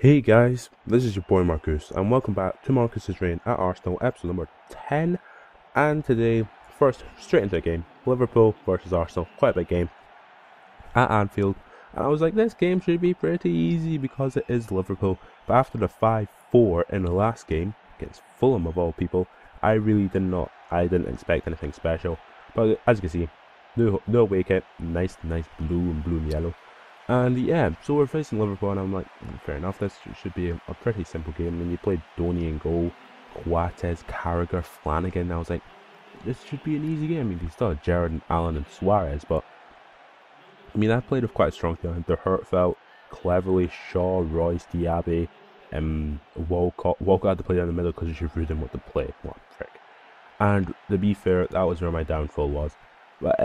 Hey guys, this is your boy Markcoos, and welcome back to Markcoos' Reign at Arsenal, episode number 10. And today, first, straight into the game, Liverpool versus Arsenal, quite a big game, at Anfield. And I was like, this game should be pretty easy because it is Liverpool. But after the 5-4 in the last game, against Fulham of all people, I didn't expect anything special. But as you can see, no away kit, nice blue and yellow. And yeah, so we're facing Liverpool, and I'm like, fair enough, this should be a pretty simple game. And you played Donnie in goal, Coates, Carragher, Flanagan. I was like, this should be an easy game. I mean, you still had Gerrard and Allen and Suarez, but I mean, I played with quite a strong team. They're Hurtfeld, Cleverly, Shaw, Royce, Diaby, Walcott. Walcott had to play down the middle because you should read him what to play. What a frick. And to be fair, that was where my downfall was. But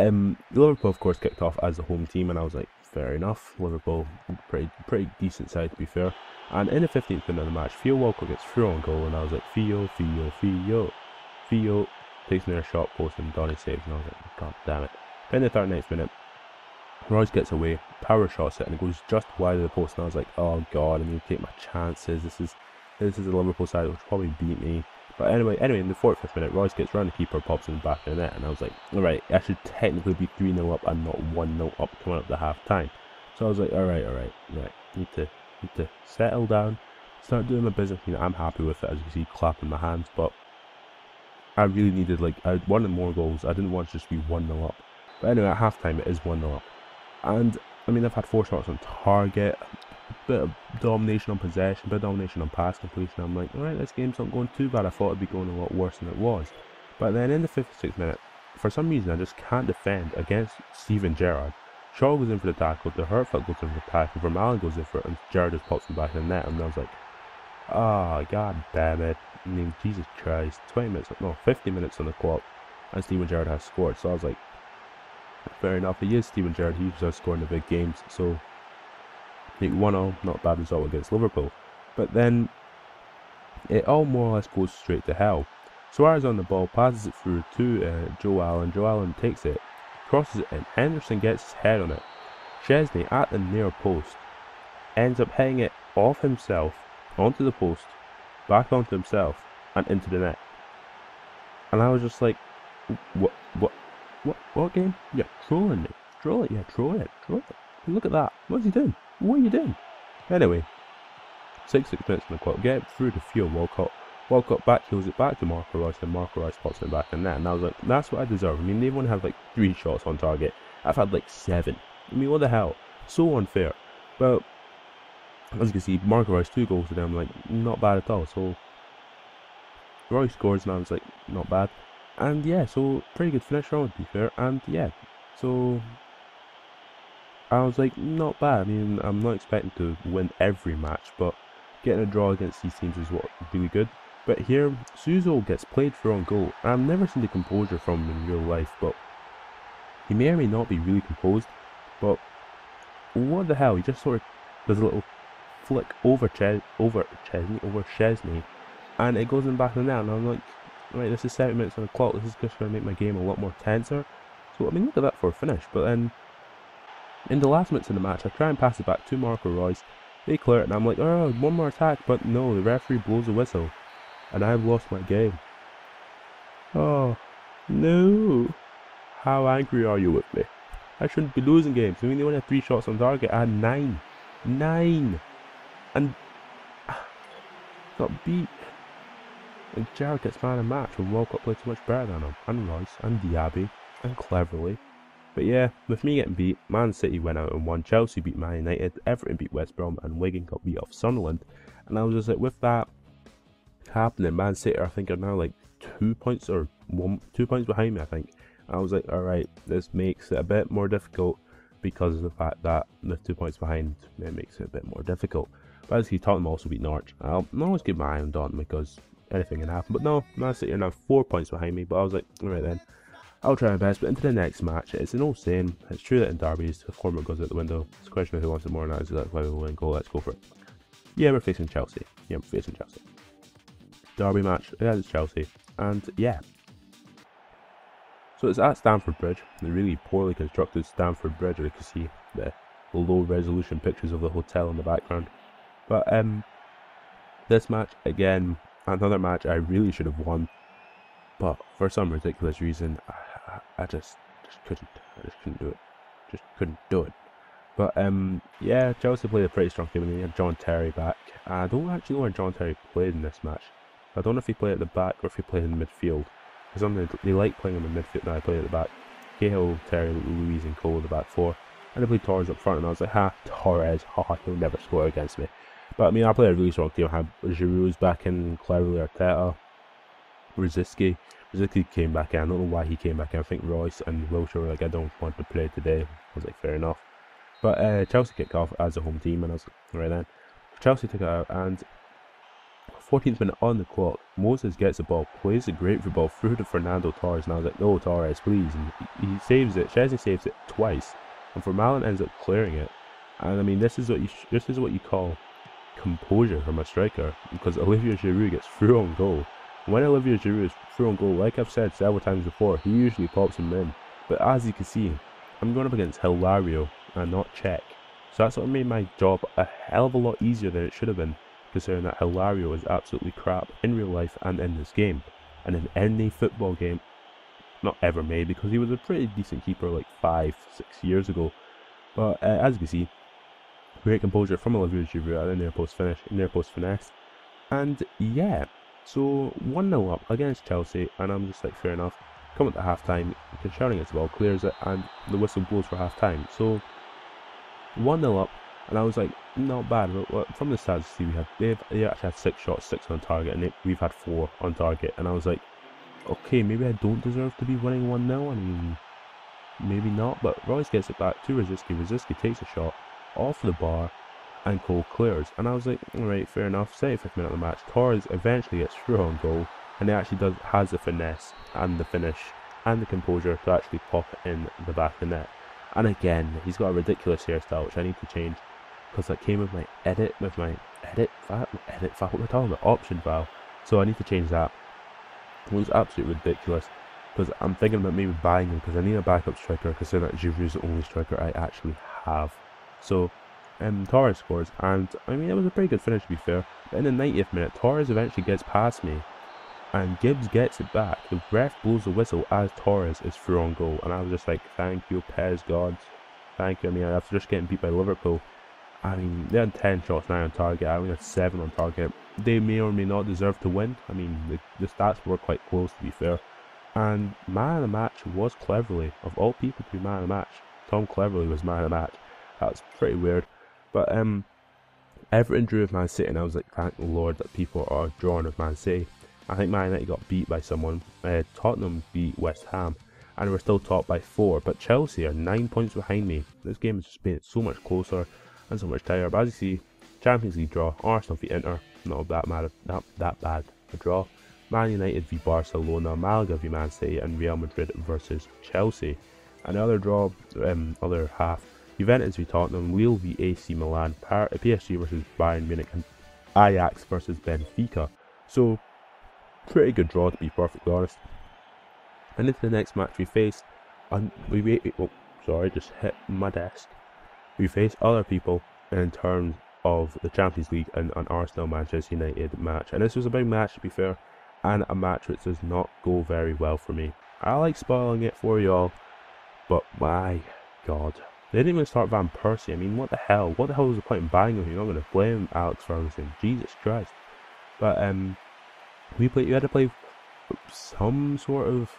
Liverpool, of course, kicked off as the home team, and I was like, fair enough. Liverpool, pretty decent side to be fair. And in the 15th minute of the match, Theo Walcott gets through on goal, and I was like, Theo takes near a shot post, and Donnie saves, and I was like, god damn it. Then in the 39th minute, Royce gets away, power shots it, and it goes just wide of the post, and I was like, oh god, I need to take my chances. This is a Liverpool side which probably beat me. But anyway, in the 45th minute, Royce gets round the keeper, pops in the back of the net, and I was like, alright, I should technically be 3-0 up and not 1-0 up coming up to half time. So I was like, alright, need to settle down, start doing my business. You know, I'm happy with it, as you can see, clapping my hands, but I really needed, I wanted more goals. I didn't want to just be 1-0 up. But anyway, at half time, it is 1-0 up. And, I mean, I've had 4 shots on target, bit of domination on possession, bit of domination on pass completion. I'm like, alright, this game's not going too bad. I thought it'd be going a lot worse than it was. But then in the 56th minute, for some reason, I just can't defend against Steven Gerrard. Shaw goes in for the tackle, the Hurtfeld goes in for the tackle, Vermaelen goes in for it, and Gerrard just pops him back in the net. And I was like, god damn it. I mean, Jesus Christ. 50 minutes on the clock, and Steven Gerrard has scored. So I was like, fair enough, he is Steven Gerrard, he was scoring the big games, so 1-0, not a bad result against Liverpool. But then it all more or less goes straight to hell. Suarez on the ball, passes it through to Joe Allen. Joe Allen takes it, crosses it in. Henderson gets his head on it. Chesney at the near post ends up hitting it off himself onto the post, back onto himself, and into the net. And I was just like, what game? Yeah, trolling me. Troll it. Look at that. What's he doing? What are you doing? Anyway, 6 minutes on the clock. Get through to Theo Walcott. Walcott heels it back to Markcoos, and Markcoos pops it back in there. And I was like, that's what I deserve. I mean, they've only had 3 shots on target. I've had 7. I mean, what the hell? So unfair. Well, as you can see, Markcoos 2 goals to them, not bad at all. So Roy scores, and I was like, not bad. And yeah, so pretty good finish round to be fair. And yeah, so I was like, not bad. I mean, I'm not expecting to win every match, but getting a draw against these teams is what really good. But here, Suso gets played through on goal. And I've never seen the composure from him in real life, but he may or may not be really composed. But what the hell? He just sort of does a little flick over Chesney, and it goes in the back of the net. And I'm like, right, this is 70 minutes on the clock. This is just going to make my game a lot more tenser. So I mean, look at that for a finish. But then in the last minutes of the match, I try and pass it back to Markcoos. They clear it, and I'm like, oh, one more attack. But no, the referee blows a whistle, and I've lost my game. Oh, no. How angry are you with me? I shouldn't be losing games. I mean, they only had 3 shots on target. I had 9. 9! And got beat. And Gerrard gets man of the match when Walcott played so much better than him. And Royce, and Diaby, and Cleverly. But yeah, with me getting beat, Man City went out and won, Chelsea beat Man United, Everton beat West Brom, and Wigan got beat off Sunderland. And I was just like, with that happening, Man City I think are now 2 points or 2 points behind me, I think. And I was like, alright, this makes it a bit more difficult because of the fact that the 2 points behind, it makes it a bit more difficult. But as he Tottenham also beat Norwich. I'll always keep my eye on Tottenham because anything can happen. But no, Man City are now 4 points behind me. But I was like, alright then, I'll try my best. But into the next match, it's an old saying. It's true that in derbies, if Cormac goes out the window, it's a question of who wants it more, and that's exactly why we win goal. Let's go for it. Yeah, we're facing Chelsea. Derby match, yeah, it's Chelsea. And yeah. So it's at Stamford Bridge, the really poorly constructed Stamford Bridge. You can see the low resolution pictures of the hotel in the background. But this match, again, another match I really should have won. But for some ridiculous reason, I just couldn't. I just couldn't do it. Just couldn't do it. But yeah, Chelsea played a pretty strong game, and they had John Terry back. I don't actually know where John Terry played in this match. I don't know if he played at the back or if he played in the midfield. Because they like playing in the midfield. Now I played at the back. Cahill, Terry, Louise, and Cole at the back four. And I played Torres up front, and I was like, Torres, he'll never score against me. But I mean, I played a really strong team. I had Giroud's back in, cleverly Arteta, Rosicky came back in. I don't know why he came back in. I think Royce and Wilshere were like, I don't want to play today. I was like, fair enough. But Chelsea kicked off as a home team, and I was like, right then. Chelsea took it out, and 14th minute on the clock, Moses gets the ball, plays a great football through to Fernando Torres, and I was like, no, Torres, please. And he saves it. Chesney saves it twice, and Vermaelen ends up clearing it. And I mean, this is what you call composure from a striker, because Olivier Giroud gets through on goal. When Olivier Giroud is through on goal, like I've said several times before, he usually pops him in. But as you can see, I'm going up against Hilario and not Czech. So that's what made my job a hell of a lot easier than it should have been, considering that Hilario is absolutely crap in real life and in this game. And in any football game, not ever made, because he was a pretty decent keeper like 5-6 years ago. But as you can see, great composure from Olivier Giroud at the near post finesse. And yeah, so 1-0 up against Chelsea, and I'm just like, fair enough. Come at the half time, shouting gets the ball, clears it, and the whistle blows for half time. So 1-0 up, and I was like, not bad. From the stats, see, they actually had 6 shots, 6 on target, and we've had 4 on target. And I was like, okay, maybe I don't deserve to be winning 1-0. I mean, maybe not. But Royce gets it back to Rosicky. Rosicky takes a shot off the bar, and Cole clears. And I was like, alright, fair enough. 75th minute of the match, Torres eventually gets through on goal, and he actually has the finesse and the finish and the composure to actually pop it in the back of the net. And again, he's got a ridiculous hairstyle, which I need to change, because that came with my edit file, what am I talking about? Option file. So I need to change that. It was absolutely ridiculous, because I'm thinking about maybe buying him, because I need a backup striker, considering that Giroud is the only striker I actually have. So Torres scores, and I mean, it was a pretty good finish to be fair. But in the 90th minute, Torres eventually gets past me, and Gibbs gets it back. The ref blows the whistle as Torres is through on goal, and I was just like, thank you, PES gods, thank you. I mean, after just getting beat by Liverpool, I mean, they had 10 shots, 9 on target, I only had 7 on target. They may or may not deserve to win. I mean, the stats were quite close, to be fair. And man of the match was Cleverley. Of all people to be man of the match, Tom Cleverley was man of the match. That was pretty weird. But Everton drew with Man City, and I was like, thank the Lord that people are drawing with Man City. I think Man United got beat by someone. Tottenham beat West Ham, and we're still top by 4. But Chelsea are 9 points behind me. This game has just been so much closer and so much tighter. But as you see, Champions League draw. Arsenal v Inter, not that bad a draw. Man United v Barcelona, Malaga v Man City, and Real Madrid versus Chelsea. Another draw, other half. Juventus v Tottenham, Lille v AC Milan, PSG versus Bayern Munich, and Ajax versus Benfica. So, pretty good draw, to be perfectly honest. And into the next match, we faced, just hit my desk. We faced other people in terms of the Champions League and an Arsenal Manchester United match. And this was a big match, to be fair, and a match which does not go very well for me. I like spoiling it for y'all, but my God. They didn't even start Van Persie. I mean, what the hell? What the hell was the point in buying him? You're not going to blame Alex Ferguson. Jesus Christ. But you had to play some sort of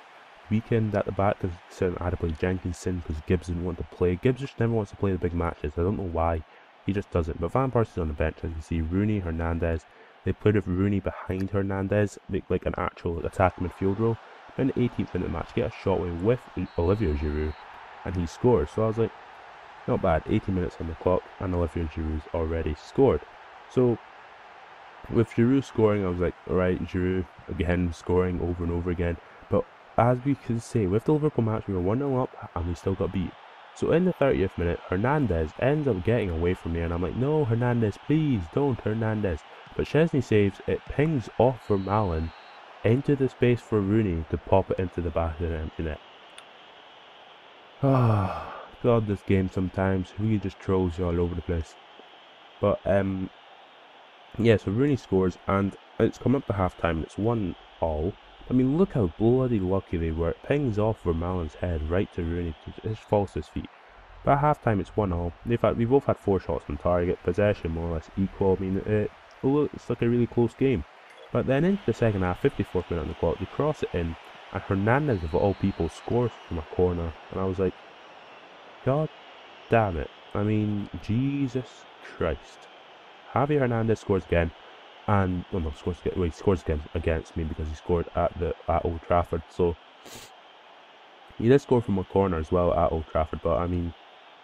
weekend at the back, because I had to play Jenkinson because Gibbs didn't want to play. Gibbs just never wants to play the big matches. I don't know why. He just doesn't. But Van Persie's on the bench, as you see. Rooney, Hernandez. They played with Rooney behind Hernandez, make like an actual attacking midfield role. In the 18th minute of the match, get a shot away with Olivier Giroud, and he scores. So I was like, not bad. 18 minutes on the clock, and Olivier Giroud's already scored. So with Giroud scoring, I was like, alright, Giroud again scoring over and over again. But as we can say, with the Liverpool match, we were 1-0 up, and we still got beat. So in the 30th minute, Hernandez ends up getting away from me, and I'm like, no, Hernandez, please don't, Hernandez. But Chesney saves, it pings off for Vermaelen into the space for Rooney to pop it into the back of the empty net. God, this game sometimes really just trolls you all over the place. But Yeah, so Rooney scores, and it's come up to half-time, and it's 1-1. I mean, look how bloody lucky they were. It pings off Vermaelen's head right to Rooney, it falls to his feet. But at half-time, it's 1-1. We both had 4 shots on target, possession more or less equal. I mean, it's like a really close game. But then into the second half, 54th minute on the clock, they cross it in, and Hernandez, of all people, scores from a corner. And I was like, God damn it. I mean, Jesus Christ. Javier Hernandez scores again, and he scores again against me because he scored at Old Trafford. So he did score from a corner as well at Old Trafford, but I mean,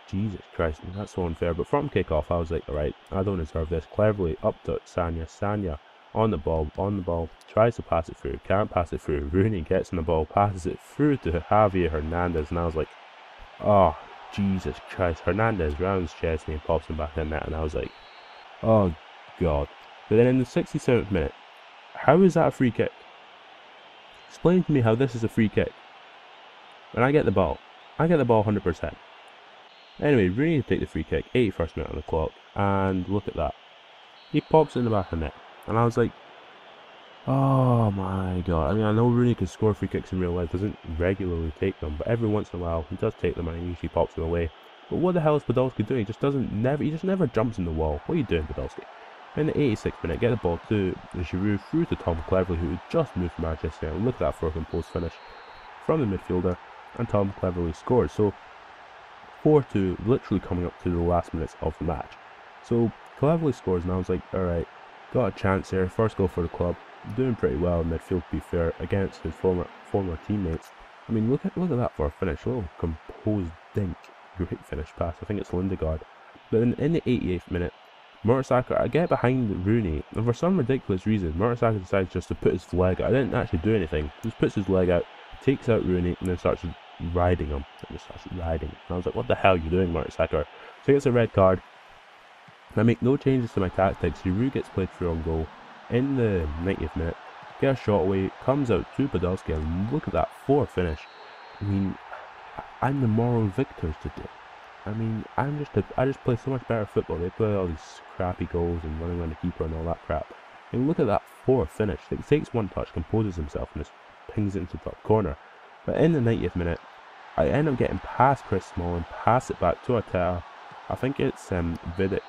Jesus Christ, that's so unfair. But from kick-off, I was like, alright, I don't deserve this. Cleverly up to Sanya on the ball, tries to pass it through, can't pass it through. Rooney gets on the ball, passes it through to Javier Hernandez, and I was like, oh, Jesus Christ. Hernandez rounds Chesney and pops him back in net, and I was like, oh God. But then in the 67th minute, how is that a free kick? Explain to me how this is a free kick. And I get the ball 100%. Anyway, Rooney to take the free kick, 81st minute on the clock, and look at that. He pops in the back of the net, and I was like, oh my God. I mean, I know Rooney can score free kicks in real life, doesn't regularly take them, but every once in a while he does take them and he usually pops them away. But what the hell is Podolski doing? He just never jumps in the wall. What are you doing, Podolski? In the 86th minute, get the ball to Giroud through to Tom Cleverley, who had just moved from Manchester United. Look at that fork and post finish from the midfielder, and Tom Cleverley scored. So 4-2, literally coming up to the last minutes of the match. So Cleverley scores, and I was like, alright, got a chance here. First goal for the club, doing pretty well in midfield, to be fair, against his former teammates. I mean, look at that for a finish. A little composed dink. Great finish pass. I think it's Lindegaard. But then in the 88th minute, Mertesacker, I get behind Rooney, and for some ridiculous reason, Mertesacker decides just to put his leg out. I didn't actually do anything. He just puts his leg out, takes out Rooney, and then starts riding him. And I was like, what the hell are you doing, Mertesacker? So he gets a red card. I make no changes to my tactics. Giroud gets played through on goal in the 90th minute. Get a shot away, comes out to Podolski, and look at that 4 finish. I mean, I'm the moral victors today. I mean, I just play so much better football. They play all these crappy goals and running around the keeper and all that crap. And look at that 4 finish. He takes one touch, composes himself, and just pings it into the top corner. But in the 90th minute, I end up getting past Chris Smalling, pass it back to Arteta. I think it's Vidic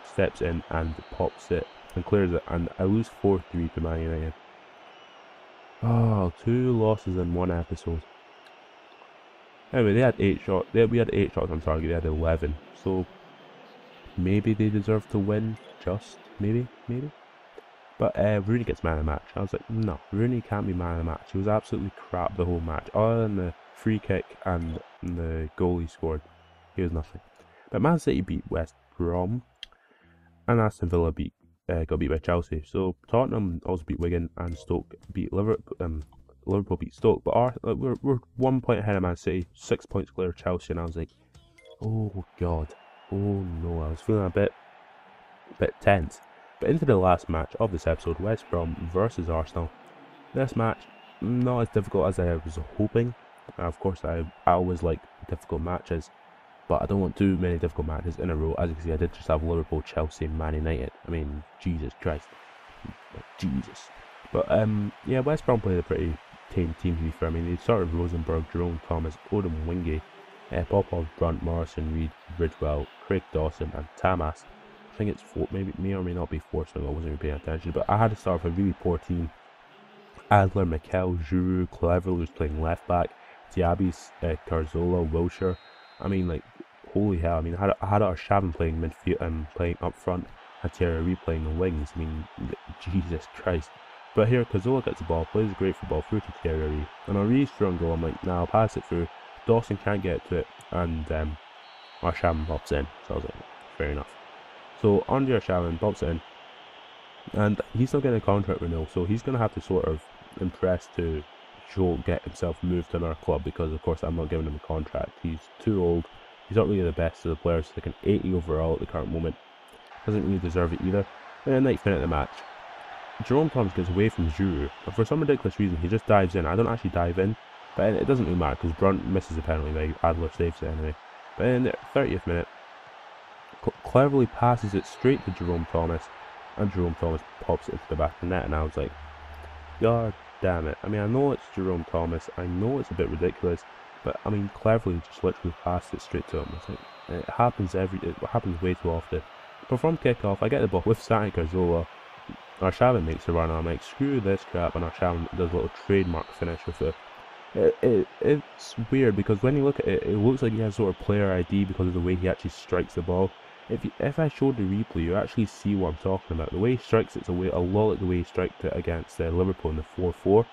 steps in and pops it and clears it, and I lose 4-3 to Man United. Oh, 2 losses in 1 episode. Anyway, they had 8 shots. We had 8 shots on target. They had 11. So maybe they deserve to win. Just maybe. But Rooney gets man of the match. I was like, no, Rooney can't be man of the match. He was absolutely crap the whole match. Other than the free kick and the goal he scored, he was nothing. But Man City beat West Brom, and Aston Villa got beat by Chelsea. So Tottenham also beat Wigan, and Stoke beat Liverpool. Liverpool beat Stoke, but we're 1 point ahead of Man City, 6 points clear of Chelsea, and I was like, oh God, oh no, I was feeling a bit tense. But into the last match of this episode, West Brom versus Arsenal. This match, not as difficult as I was hoping. Of course, I always like difficult matches, but I don't want too many difficult matches in a row. As you can see, I did just have Liverpool, Chelsea, and Man United. I mean, Jesus Christ. Jesus. But, yeah, West Brom played a pretty tame team, to be fair. I mean, they started Rosenberg, Jerome Thomas, Odom Wingy, Popov, Brunt, Morrison, Reed, Ridgewell, Craig Dawson, and Tamas. I think it's 4, maybe may or may not be 4, so I wasn't really paying attention. But I had to start with a really poor team. Adler, Mikel, Giroud, Cleverley was playing left back, Diaby, Cazorla, Wilshere. I mean, like, holy hell. I mean, I had Arshavin playing midfield, playing up front, and Thierry playing the wings. I mean, Jesus Christ. But here, Cazorla gets the ball, plays a great football through to Thierry, and on Reed's through and goal, I'm like, nah, I'll pass it through. Dawson can't get to it, and Arshavin pops in. So I was like, fair enough. So Andre Arshavin pops in, and he's not getting a contract renewal, so he's going to have to sort of impress to get himself moved to another club, because of course I'm not giving him a contract. He's too old. He's not really the best of the players. He's like an 80 overall at the current moment. Doesn't really deserve it either. And the 9th minute of the match, Jerome Thomas gets away from Giroud, and for some ridiculous reason he just dives in. I don't actually dive in, but it doesn't really matter because Brunt misses the penalty. Like, Adler saves it anyway. But in the 30th minute, cleverly passes it straight to Jerome Thomas, and Jerome Thomas pops it into the back of the net, and I was like, God damn it. I mean, I know it's Jerome Thomas, I know it's a bit ridiculous, but I mean, cleverly just literally passed it straight to him. It's like, it happens way too often. But from kickoff, I get the ball with Santi Cazorla. Arshavin makes a run, and I'm like, screw this crap, and Arshavin does a little trademark finish with it. It's weird because when you look at it, it looks like he has sort of player ID because of the way he actually strikes the ball. If I showed the replay, you actually see what I'm talking about. The way he strikes it's a lot like the way he striked it against Liverpool in the 4-4.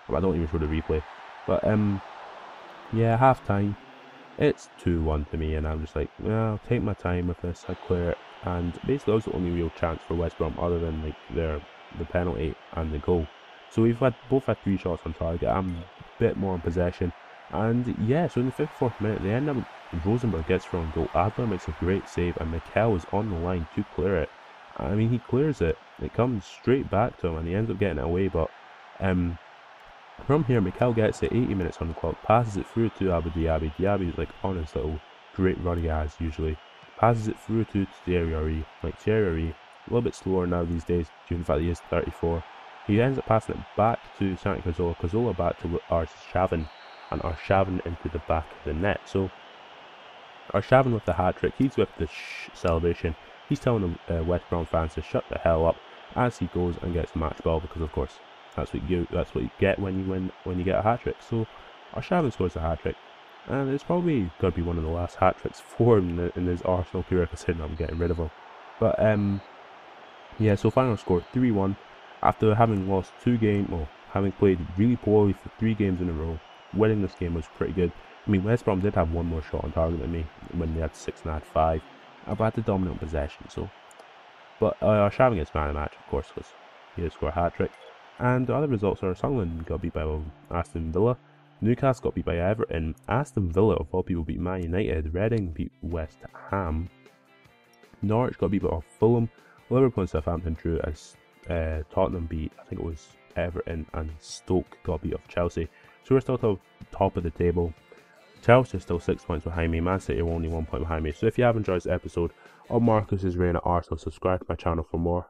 I don't even show the replay. But yeah, half time, it's 2-1 to me, and I'm just like, well, I'll take my time with this. I clear it, and basically that was the only real chance for West Brom other than like the penalty and the goal. So we've both had 3 shots on target. I'm a bit more in possession, and yeah, so in the 54th minute they end up, Rosenberg gets thrown goal, Adler makes a great save, and Mikel is on the line to clear it. I mean, he clears it, it comes straight back to him, and he ends up getting it away. But from here, Mikel gets it 80 minutes on the clock, passes it through to Abu Diaby. Diaby is like on his little great run he has usually, passes it through to Thierry Henry. Like Thierry Henry, a little bit slower now these days due to the fact that he is 34. He ends up passing it back to Santi Cazorla, Cazorla back to Arshavin, and Arshavin into the back of the net. So Arshavin with the hat-trick, he's with the celebration. He's telling the West Brom fans to shut the hell up as he goes and gets a match ball, because of course that's what you get when you get a hat-trick. So Arshavin scores a hat-trick, and it's probably going to be one of the last hat-tricks for him in his Arsenal career, considering I'm getting rid of him. But yeah, so final score 3-1. After having lost 2 games, well, having played really poorly for 3 games in a row, winning this game was pretty good. I mean, West Brom did have 1 more shot on target than me when they had 6 and I had 5. I've had the dominant possession, so. But Arshavin gets man of the match, of course, because he did score a hat-trick. And the other results are Sunderland got beat by Aston Villa, Newcastle got beat by Everton, Aston Villa of all people beat Man United, Reading beat West Ham, Norwich got beat by Fulham, Liverpool and Southampton drew as Tottenham beat, I think it was Everton, and Stoke got beat off Chelsea. So we're still top of the table. Chelsea is still 6 points behind me, Man City are only 1 point behind me. So if you have enjoyed this episode of Markcoos' reign at Arsenal, subscribe to my channel for more.